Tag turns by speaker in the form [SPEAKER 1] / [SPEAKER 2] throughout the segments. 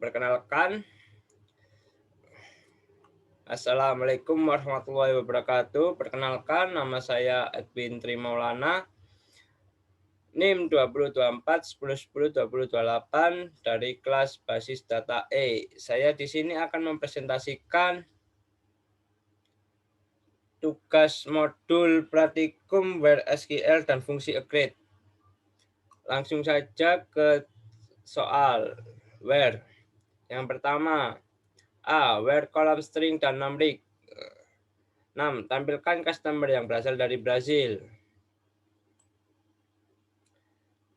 [SPEAKER 1] Perkenalkan, Assalamualaikum warahmatullahi wabarakatuh. Perkenalkan, nama saya Edwin Trimaulana, NIM 2024 10 10 2028 dari kelas basis data E. Saya di sini akan mempresentasikan tugas modul praktikum Where SQL dan fungsi agregat. Langsung saja ke soal where. Yang pertama, where column string dan numerik. 6. Tampilkan customer yang berasal dari Brazil.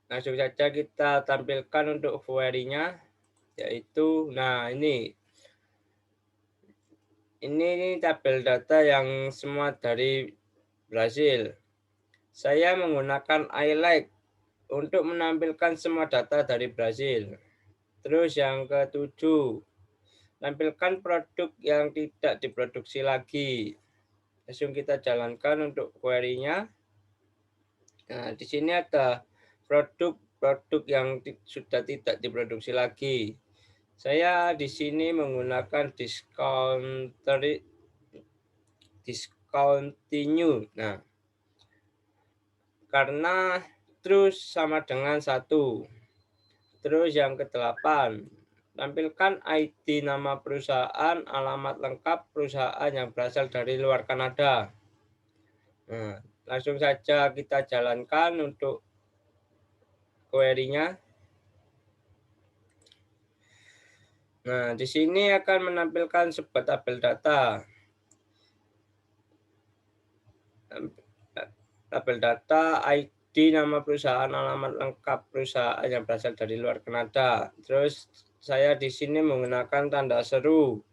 [SPEAKER 1] Langsung saja kita tampilkan untuk query-nya, yaitu, ini tabel data yang semua dari Brazil. Saya menggunakan highlight untuk menampilkan semua data dari Brazil. Terus yang ketujuh, tampilkan produk yang tidak diproduksi lagi. Langsung kita jalankan untuk query-nya. Nah, di sini ada produk yang sudah tidak diproduksi lagi. Saya di sini menggunakan discontinue. Nah, karena terus sama dengan 1. Terus yang ke-8, tampilkan ID nama perusahaan, alamat lengkap perusahaan yang berasal dari luar Kanada. Nah, langsung saja kita jalankan untuk query-nya. Nah, di sini akan menampilkan sebuah tabel data. Tabel data ID nama perusahaan, alamat lengkap perusahaan yang berasal dari luar Kanada. Terus saya di sini menggunakan tanda seru,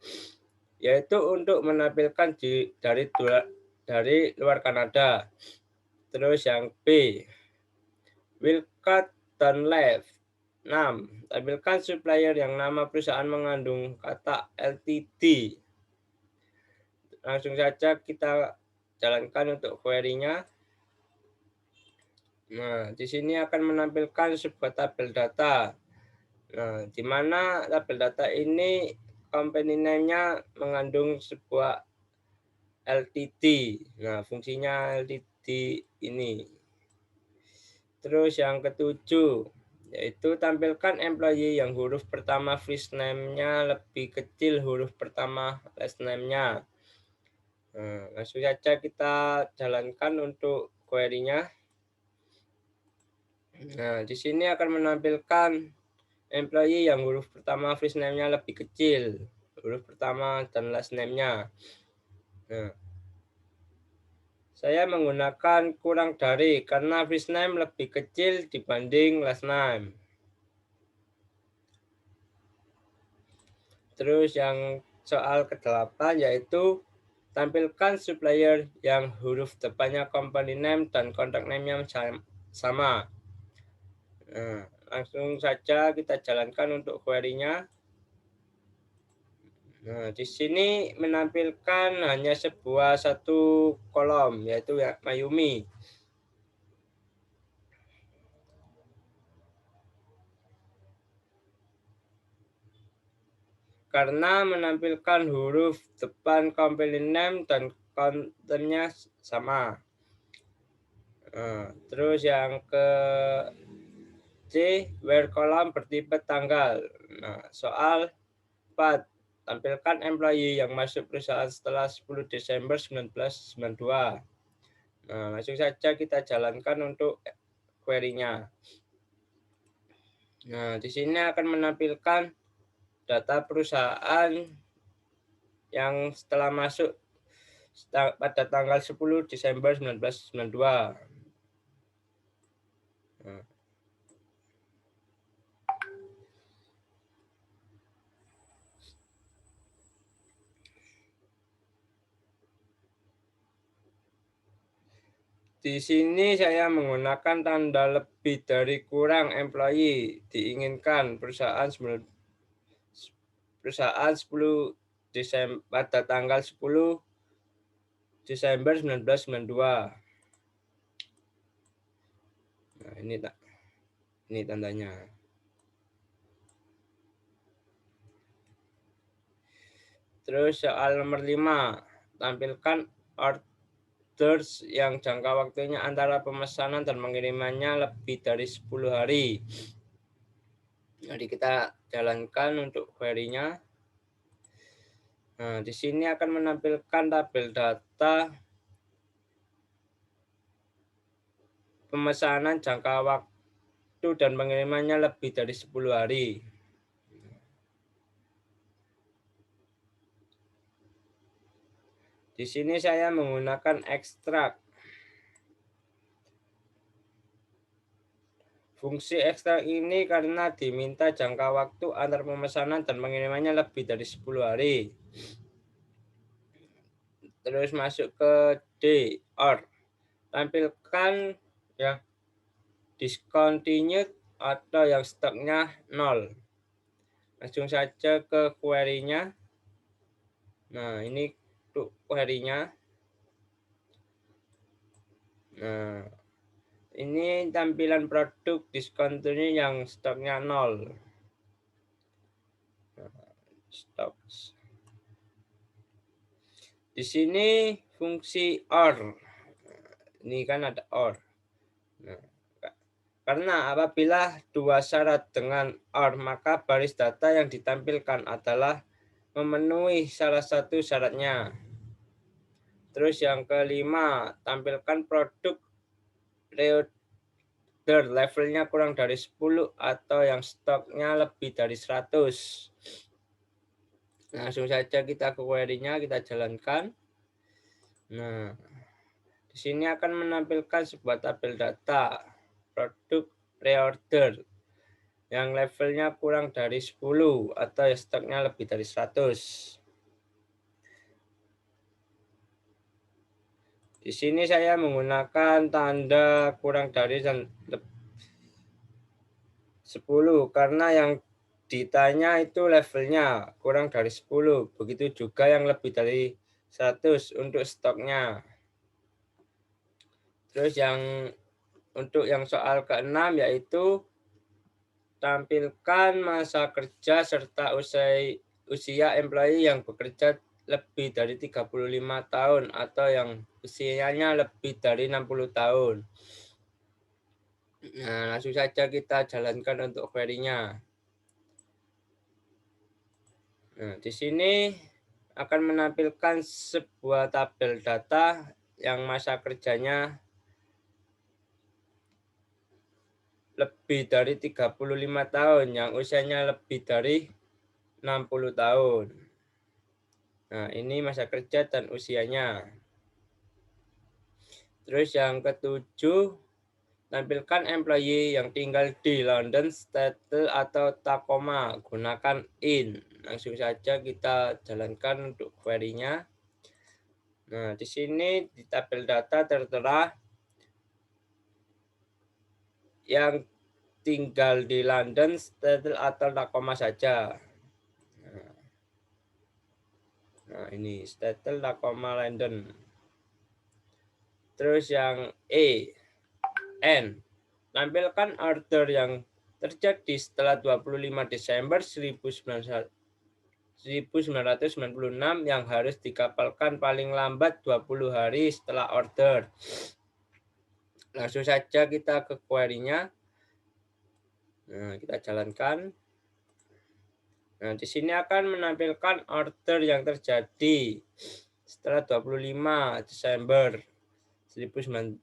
[SPEAKER 1] yaitu untuk menampilkan dari luar Kanada. Terus yang B, will cut dan left. 6. Tampilkan supplier yang nama perusahaan mengandung kata LTD. Langsung saja kita jalankan untuk query-nya. Nah, di sini akan menampilkan sebuah tabel data. Nah, di mana tabel data ini company name-nya mengandung sebuah LTD. Nah, fungsinya LTD ini. Terus yang ketujuh, yaitu tampilkan employee yang huruf pertama first name-nya lebih kecil huruf pertama last name-nya. Nah, langsung saja kita jalankan untuk query-nya. Nah, di sini akan menampilkan employee yang huruf pertama first name-nya lebih kecil huruf pertama dan last name-nya. Nah, saya menggunakan kurang dari karena first name lebih kecil dibanding last name. Terus yang soal ke-8 yaitu tampilkan supplier yang huruf depannya company name dan contact name-nya sama. Nah, langsung saja kita jalankan untuk query-nya. Nah, di sini menampilkan hanya satu kolom, yaitu Mayumi. Karena menampilkan huruf depan company name dan kontennya sama. Nah, terus yang ke C, where column bertipe tanggal. Nah, soal 4. Tampilkan employee yang masuk perusahaan setelah 10 Desember 1992. Nah, langsung saja kita jalankan untuk query-nya. Nah, di sini akan menampilkan data perusahaan yang setelah masuk pada tanggal 10 Desember 1992. Nah, di sini saya menggunakan tanda lebih dari kurang employee diinginkan perusahaan 10 Desember pada tanggal 10 Desember 1992. Nah, ini tandanya. Terus soal nomor 5, tampilkan orders yang jangka waktunya antara pemesanan dan pengirimannya lebih dari 10 hari. Jadi kita jalankan untuk query-nya. Nah, di sini akan menampilkan tabel data pemesanan jangka waktu dan pengirimannya lebih dari 10 hari. Di sini saya menggunakan ekstrak. Fungsi ekstrak ini karena diminta jangka waktu antar pemesanan dan pengirimannya lebih dari 10 hari. Terus masuk ke D, or. Tampilkan ya discontinued atau yang stoknya 0. Langsung saja ke query-nya. Nah, ini untuk query-nya. Nah, ini tampilan produk discontinued yang stoknya 0. Stok. Di sini fungsi or. Ini kan ada or. Nah, karena apabila dua syarat dengan or, maka baris data yang ditampilkan adalah memenuhi salah satu syaratnya. Terus yang kelima, tampilkan produk reorder levelnya kurang dari 10 atau yang stoknya lebih dari 100. Langsung saja kita ke query-nya, kita jalankan. Nah, di sini akan menampilkan sebuah tabel data produk reorder yang levelnya kurang dari 10 atau yang stoknya lebih dari 100. Di sini saya menggunakan tanda kurang dari 10 karena yang ditanya itu levelnya kurang dari 10. Begitu juga yang lebih dari 100 untuk stoknya. Terus untuk yang soal ke-6 yaitu tampilkan masa kerja serta usia employee yang bekerja lebih dari 35 tahun atau yang usianya lebih dari 60 tahun. Nah, langsung saja kita jalankan untuk query-nya. Nah, di sini akan menampilkan sebuah tabel data yang masa kerjanya lebih dari 35 tahun, yang usianya lebih dari 60 tahun. Nah, ini masa kerja dan usianya. Terus yang ketujuh, tampilkan employee yang tinggal di London, Seattle, atau Tacoma. Gunakan in. Langsung saja kita jalankan untuk query-nya. Nah, di sini di tabel data tertera yang tinggal di London, Seattle, atau Tacoma saja. Nah, ini Seattle, Tacoma, London. Terus yang N. Tampilkan order yang terjadi setelah 25 Desember 1996 yang harus dikapalkan paling lambat 20 hari setelah order. Langsung saja kita ke query-nya. Nah, kita jalankan. Nah, di sini akan menampilkan order yang terjadi setelah 25 Desember 1996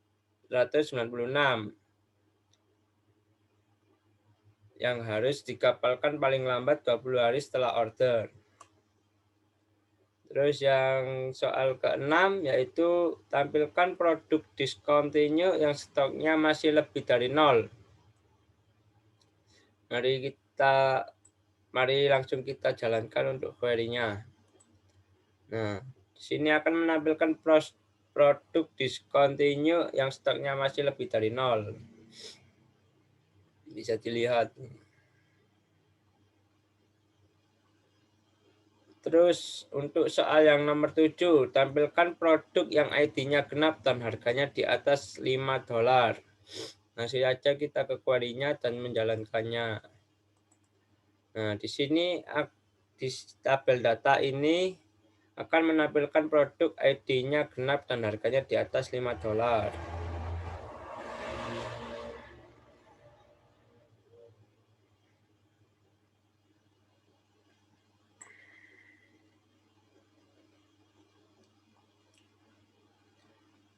[SPEAKER 1] yang harus dikapalkan paling lambat 20 hari setelah order. Terus yang soal ke-6 yaitu tampilkan produk discontinue yang stoknya masih lebih dari 0. Mari langsung kita jalankan untuk query-nya. Nah, di sini akan menampilkan produk discontinue yang stoknya masih lebih dari 0. Bisa dilihat. Terus untuk soal yang nomor 7, tampilkan produk yang ID-nya genap dan harganya di atas 5 dolar. Langsung saja kita ke query-nya dan menjalankannya. Nah, di sini di tabel data ini akan menampilkan produk ID-nya genap dan harganya di atas $5.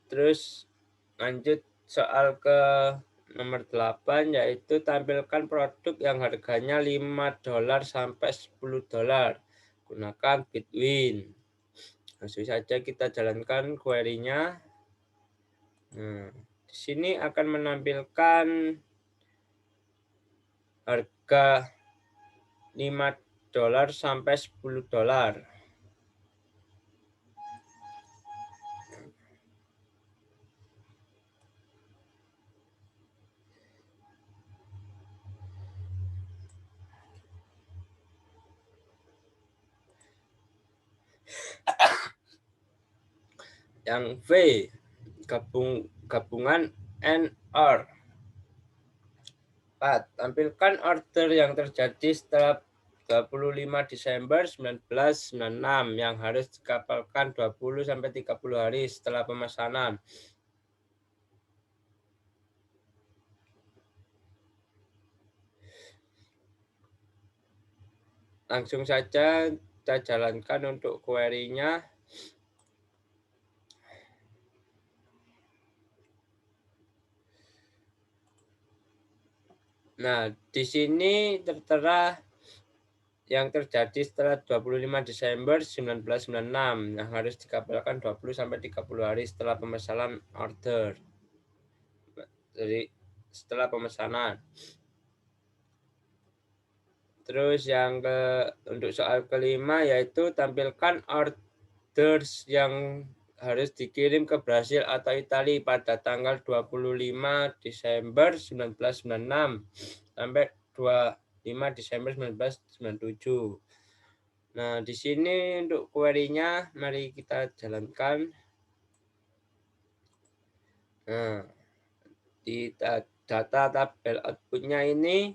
[SPEAKER 1] Terus lanjut soal ke nomor 8, yaitu tampilkan produk yang harganya $5 sampai $10. Gunakan Bitwin. Langsung saja kita jalankan query-nya. Nah, di sini akan menampilkan harga $5 sampai $10. Yang V, gabungan NR. 4. Tampilkan order yang terjadi setelah 25 Desember 1996 yang harus dikapalkan 20 sampai 30 hari setelah pemesanan. Langsung saja kita jalankan untuk query-nya. Nah, di sini tertera yang terjadi setelah 25 Desember 1996 yang harus dikapalkan 20 sampai 30 hari setelah pemesanan order. Jadi setelah pemesanan. Terus yang untuk soal kelima yaitu tampilkan orders yang harus dikirim ke Brasil atau Italia pada tanggal 25 Desember 1996 sampai 25 Desember 1997. Nah, di sini untuk query-nya mari kita jalankan. Nah, di data tabel output-nya ini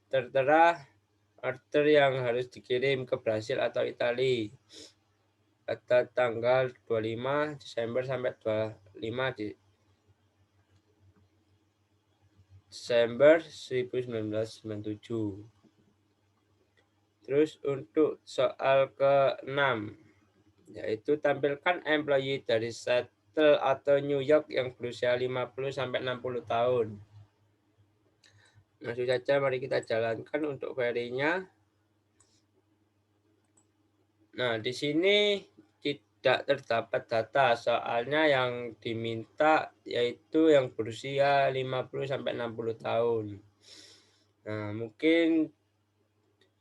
[SPEAKER 1] tertera order yang harus dikirim ke Brasil atau Italia pada tanggal 25 Desember sampai 25 Desember 1997. Terus untuk soal ke-6 yaitu tampilkan employee dari Seattle atau New York yang berusia 50 sampai 60 tahun. Langsung saja mari kita jalankan untuk query-nya. Nah, di sini tidak terdapat data, soalnya yang diminta yaitu yang berusia 50 sampai 60 tahun. Nah, mungkin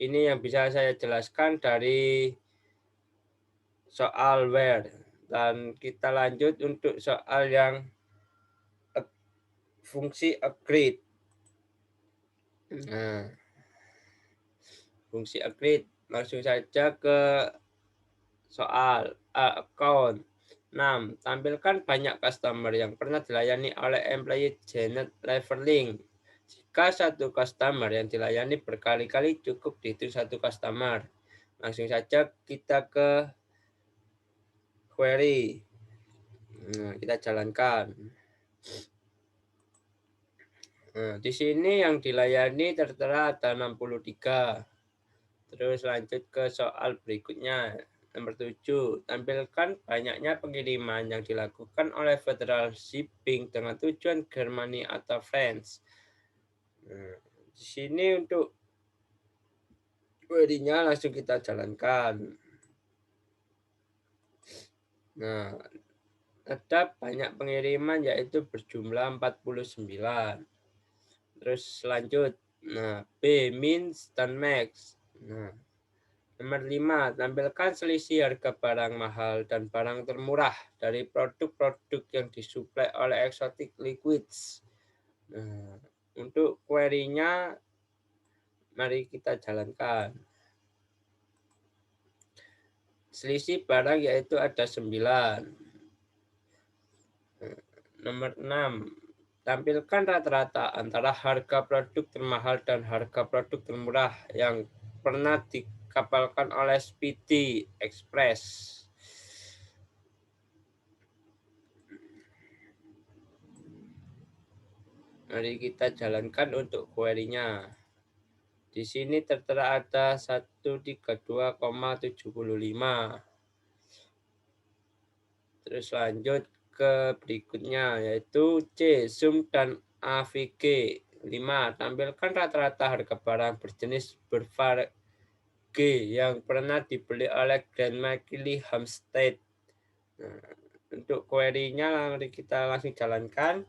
[SPEAKER 1] ini yang bisa saya jelaskan dari soal where. Dan kita lanjut untuk soal yang fungsi agreed. Nah, fungsi agreed. Langsung saja ke soal account. 6. Tampilkan banyak customer yang pernah dilayani oleh employee Janet Leverling. Jika satu customer yang dilayani berkali-kali cukup dihitung satu customer. Langsung saja kita ke query. Nah, kita jalankan. Nah, di sini yang dilayani tertera ada 63. Terus lanjut ke soal berikutnya. Nomor 7, tampilkan banyaknya pengiriman yang dilakukan oleh Federal Shipping dengan tujuan Germany atau France. Nah, di sini untuk query-nya langsung kita jalankan. Nah, ada banyak pengiriman yaitu berjumlah 49. Terus lanjut. Nah, B means dan max. Nah, nomor 5, tampilkan selisih harga barang mahal dan barang termurah dari produk-produk yang disuplai oleh Exotic Liquids. Nah, untuk query-nya mari kita jalankan. Selisih barang yaitu ada 9. Nomor 6, tampilkan rata-rata antara harga produk termahal dan harga produk termurah yang pernah dikapalkan oleh Speedy Express. Mari kita jalankan untuk query-nya. Di sini tertera ada 132,75. Terus lanjut ke berikutnya yaitu C, Zoom dan AVG 5. Tampilkan rata-rata harga barang berjenis bervariasi G yang pernah dibeli oleh Grandma Kelly Hampstead. Nah, untuk query-nya mari kita langsung jalankan.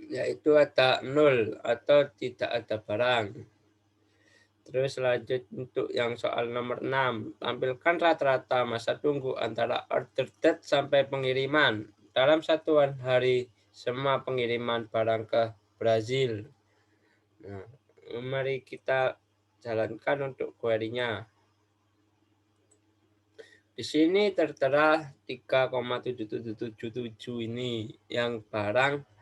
[SPEAKER 1] Yaitu ada 0 atau tidak ada barang. Terus lanjut untuk yang soal nomor 6. Tampilkan rata-rata masa tunggu antara order date sampai pengiriman dalam satuan hari semua pengiriman barang ke Brazil. Nah, mari kita jalankan untuk query-nya. Di sini tertera 3,7777 ini yang barang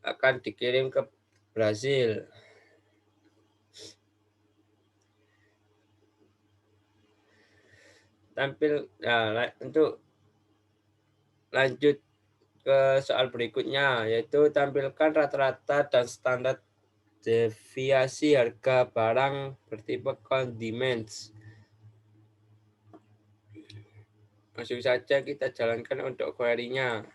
[SPEAKER 1] akan dikirim ke Brazil. Untuk lanjut ke soal berikutnya yaitu tampilkan rata-rata dan standar deviasi harga barang bertipe condiments. Langsung saja kita jalankan untuk query-nya.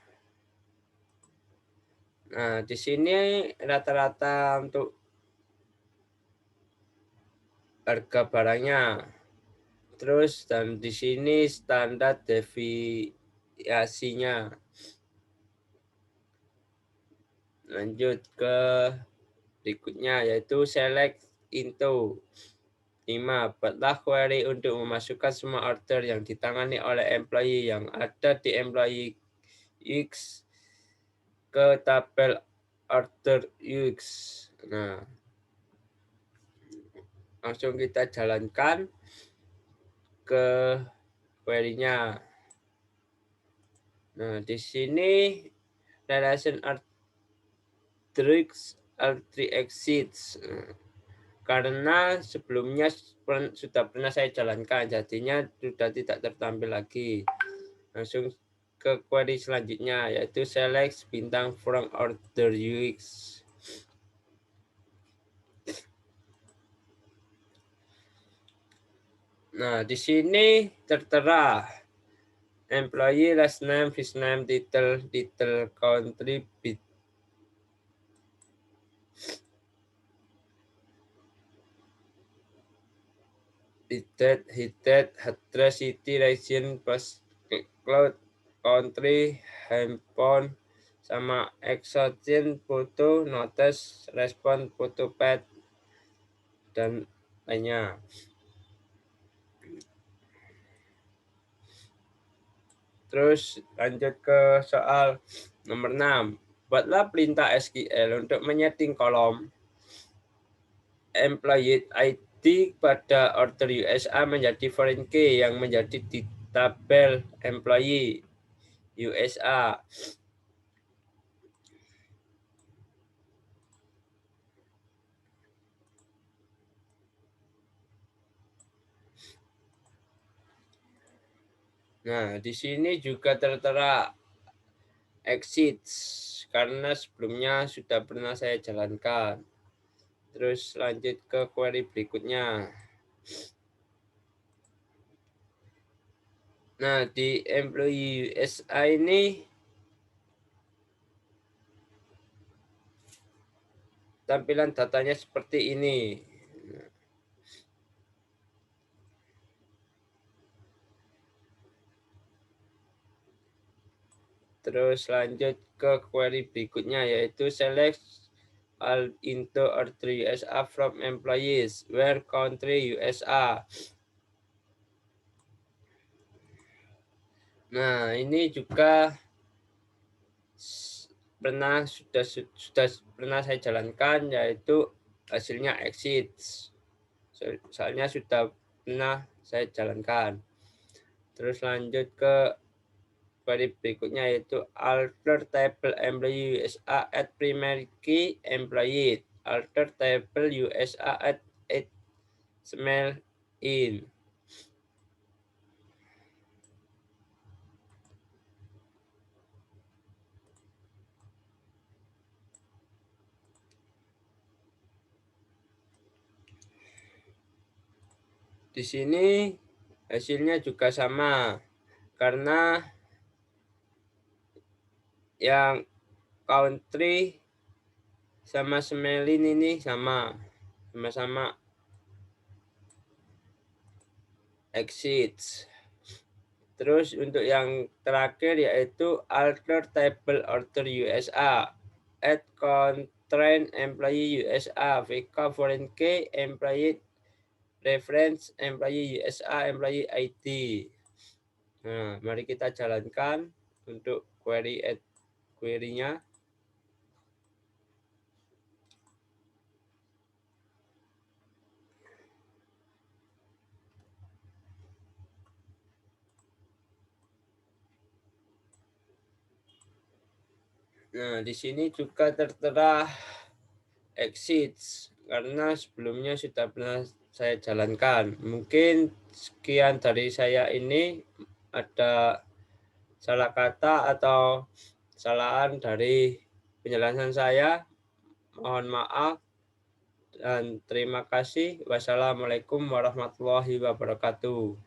[SPEAKER 1] Nah, di sini rata-rata untuk harga barangnya. Terus dan di sini standar deviasinya. Lanjut ke berikutnya yaitu select into 5. Buatlah query untuk memasukkan semua order yang ditangani oleh employee yang ada di employee X ke tabel order X. Nah, langsung kita jalankan ke query-nya. Nah, di sini relation R3 exits. Karena sebelumnya sudah pernah saya jalankan, jadinya sudah tidak tertampil lagi. Langsung ke query selanjutnya yaitu select bintang from order UX. Nah, di sini tertera employee last name, first name, title, country, bid date, hit date, address, city, region, postcode, country, handphone, sama exotin, foto, notice, respon, foto pad, dan lainnya. Terus lanjut ke soal nomor 6. Buatlah perintah SQL untuk menyeting kolom employee ID pada order USA menjadi foreign key yang menjadi di tabel employee USA. Nah, di sini juga tertera exits karena sebelumnya sudah pernah saya jalankan. Terus lanjut ke query berikutnya. Nah, di employee USA ini tampilan datanya seperti ini. Terus lanjut ke query berikutnya yaitu select all into order USA from employees where country USA. Nah, ini juga sudah pernah saya jalankan yaitu hasilnya exit. Soalnya sudah pernah saya jalankan. Terus lanjut ke query berikutnya yaitu alter table employee USA at primary key employee, alter table USA at smell in. Di sini hasilnya juga sama, karena yang country sama Smelin ini sama-sama exits. Terus untuk yang terakhir yaitu alter table order USA, add constraint employee USA, VK foreign key, employee reference, employee USA, employee ID. Nah, mari kita jalankan untuk query-nya. Nah, di sini juga tertera exits karena sebelumnya sudah pernah saya jalankan. Mungkin sekian dari saya ini ada salah kata atau kesalahan dari penjelasan saya. Mohon maaf dan terima kasih. Wassalamualaikum warahmatullahi wabarakatuh.